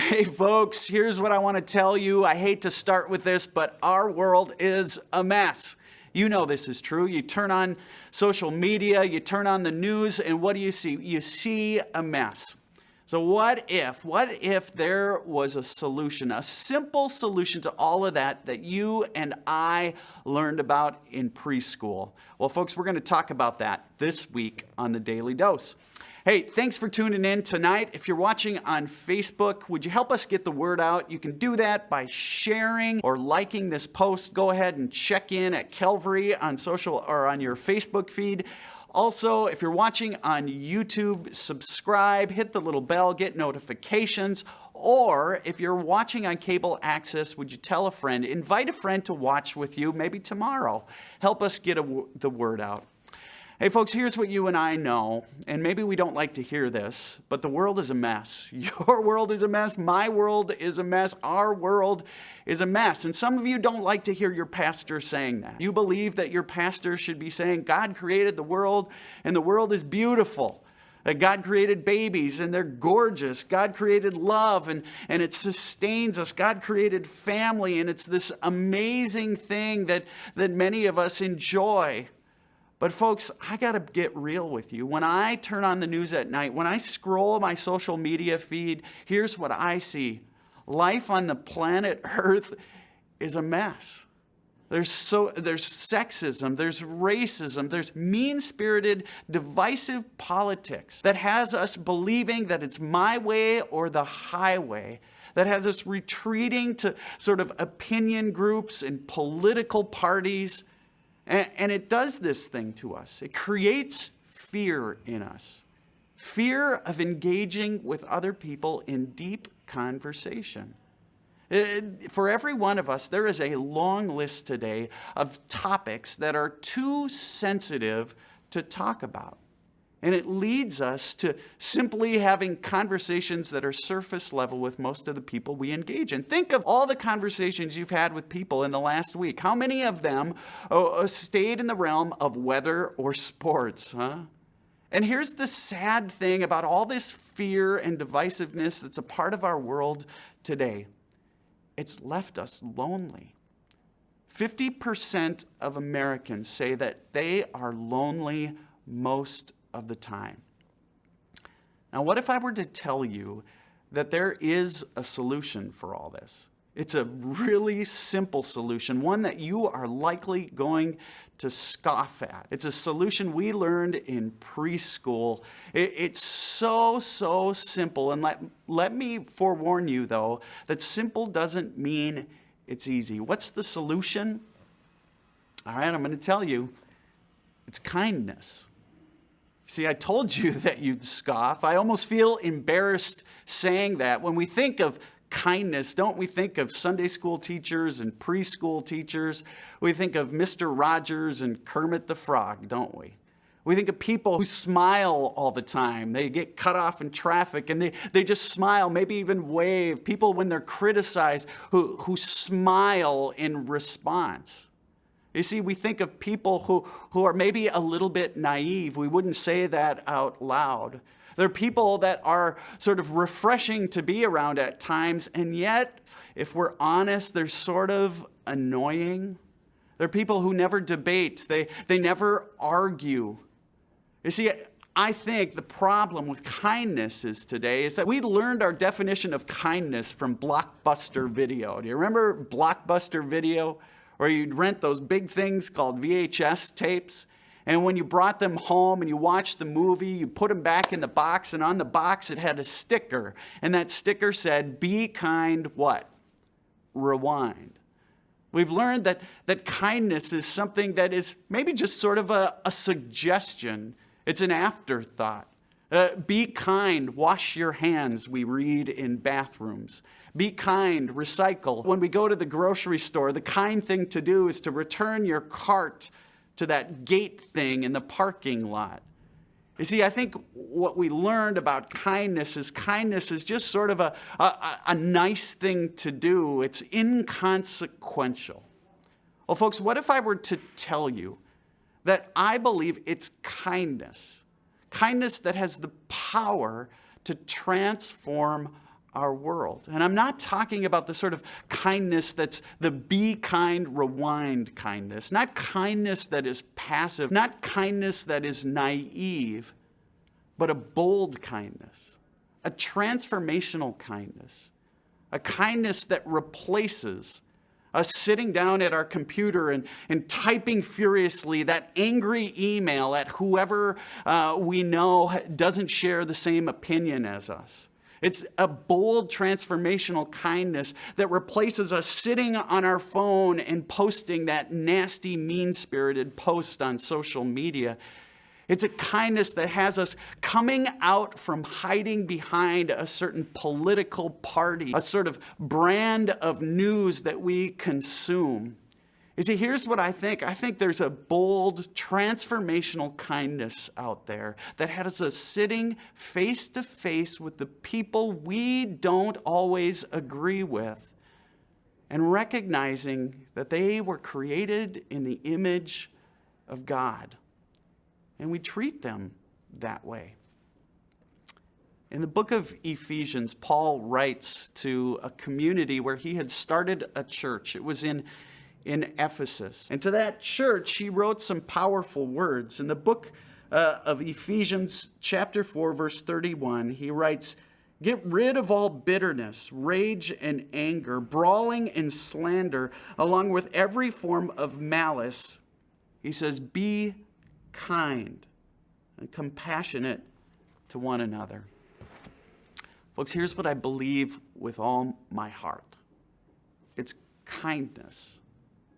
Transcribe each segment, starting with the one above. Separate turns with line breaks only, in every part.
Hey folks, here's what I want to tell you. I hate to start with this, but our world is a mess. You know this is true. You turn on social media, you turn on the news, and what do you see? You see a mess. So what if there was a solution, a simple solution to all of that you and I learned about in preschool? Well, folks, we're going to talk about that this week on the Daily Dose. Hey, thanks for tuning in tonight. If you're watching on Facebook, would you help us get the word out? You can do that by sharing or liking this post. Go ahead and check in at Calvary on social or on your Facebook feed. Also, if you're watching on YouTube, subscribe, hit the little bell, get notifications. Or if you're watching on cable access, would you tell a friend, invite a friend to watch with you maybe tomorrow. Help us get the word out. Hey folks, here's what you and I know, and maybe we don't like to hear this, but the world is a mess. Your world is a mess, my world is a mess, our world is a mess. And some of you don't like to hear your pastor saying that. You believe that your pastor should be saying, God created the world, and the world is beautiful. That God created babies, and they're gorgeous. God created love, and it sustains us. God created family, and it's this amazing thing that many of us enjoy. But folks, I got to get real with you. When I turn on the news at night, when I scroll my social media feed, here's what I see. Life on the planet Earth is a mess. There's sexism, there's racism, there's mean-spirited, divisive politics that has us believing that it's my way or the highway, that has us retreating to sort of opinion groups and political parties. And it does this thing to us. It creates fear in us. Fear of engaging with other people in deep conversation. For every one of us, there is a long list today of topics that are too sensitive to talk about. And it leads us to simply having conversations that are surface level with most of the people we engage in. Think of all the conversations you've had with people in the last week. How many of them stayed in the realm of weather or sports, huh? And here's the sad thing about all this fear and divisiveness that's a part of our world today. It's left us lonely. 50% of Americans say that they are lonely most of the time. Now, what if I were to tell you that there is a solution for all this? It's a really simple solution, one that you are likely going to scoff at. It's a solution we learned in preschool. It's so simple. And let me forewarn you, though, that simple doesn't mean it's easy. What's the solution? All right, I'm going to tell you. It's kindness. See, I told you that you'd scoff. I almost feel embarrassed saying that. When we think of kindness, don't we think of Sunday school teachers and preschool teachers? We think of Mr. Rogers and Kermit the Frog, don't we? We think of people who smile all the time. They get cut off in traffic and they just smile, maybe even wave. People, when they're criticized, who smile in response. You see, we think of people who are maybe a little bit naive. We wouldn't say that out loud. They're people that are sort of refreshing to be around at times, and yet, if we're honest, they're sort of annoying. They're people who never debate. They never argue. You see, I think the problem with kindness today is that we learned our definition of kindness from Blockbuster Video. Do you remember Blockbuster Video? Or you'd rent those big things called VHS tapes. And when you brought them home and you watched the movie, you put them back in the box. And on the box, it had a sticker. And that sticker said, be kind, what? Rewind. We've learned that kindness is something that is maybe just sort of a suggestion. It's an afterthought. Be kind, wash your hands, we read in bathrooms. Be kind, recycle. When we go to the grocery store, the kind thing to do is to return your cart to that gate thing in the parking lot. You see, I think what we learned about kindness is just sort of a nice thing to do. It's inconsequential. Well, folks, what if I were to tell you that I believe it's kindness that has the power to transform our world. And I'm not talking about the sort of kindness that's the be kind, rewind kindness, not kindness that is passive, not kindness that is naive, but a bold kindness, a transformational kindness, a kindness that replaces us sitting down at our computer and typing furiously that angry email at whoever we know doesn't share the same opinion as us. It's a bold transformational kindness that replaces us sitting on our phone and posting that nasty, mean-spirited post on social media. It's a kindness that has us coming out from hiding behind a certain political party, a sort of brand of news that we consume. You see, here's what I think. I think there's a bold, transformational kindness out there that has us sitting face to face with the people we don't always agree with and recognizing that they were created in the image of God. And we treat them that way. In the book of Ephesians, Paul writes to a community where he had started a church. It was in Ephesus. And to that church, he wrote some powerful words. In the book of Ephesians, chapter 4, verse 31, he writes, "Get rid of all bitterness, rage and anger, brawling and slander, along with every form of malice." He says, "Be kind and compassionate to one another." Folks, here's what I believe with all my heart. It's kindness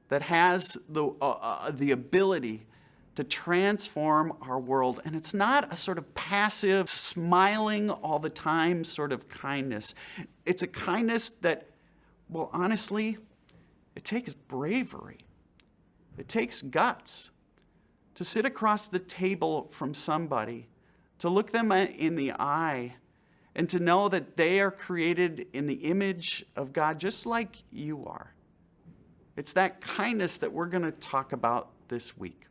that has the ability to transform our world. And it's not a sort of passive, smiling all the time sort of kindness. It's a kindness that, well, honestly, it takes bravery. It takes guts to sit across the table from somebody, to look them in the eye, and to know that they are created in the image of God just like you are. It's that kindness that we're going to talk about this week.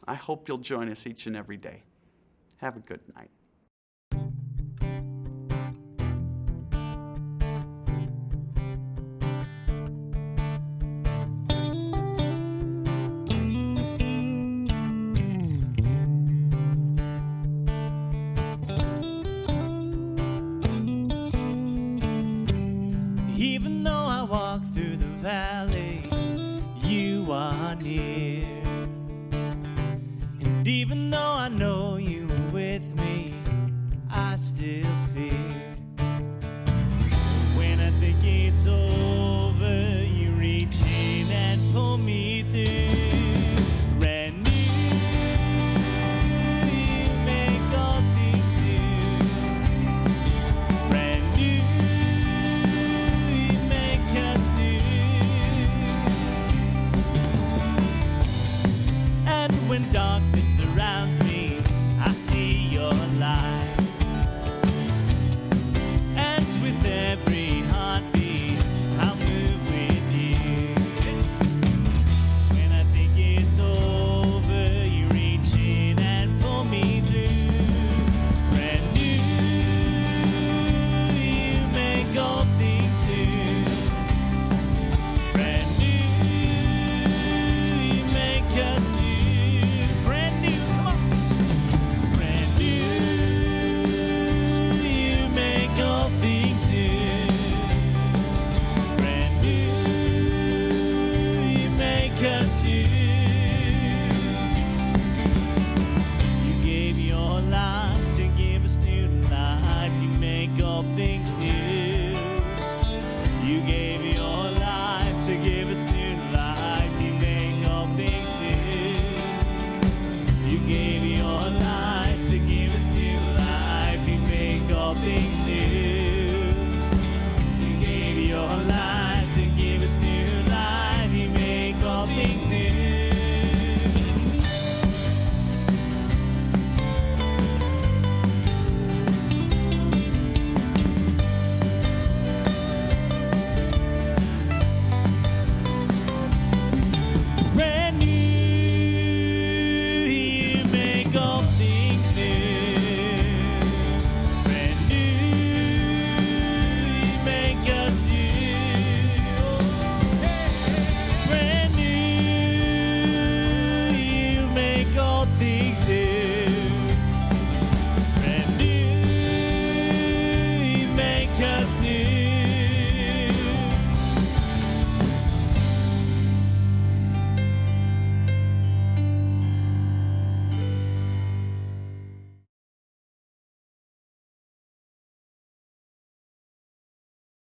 I hope you'll join us each and every day. Have a good night.
Even though I walk through the valley, you are near. And even though I know you are with me, I still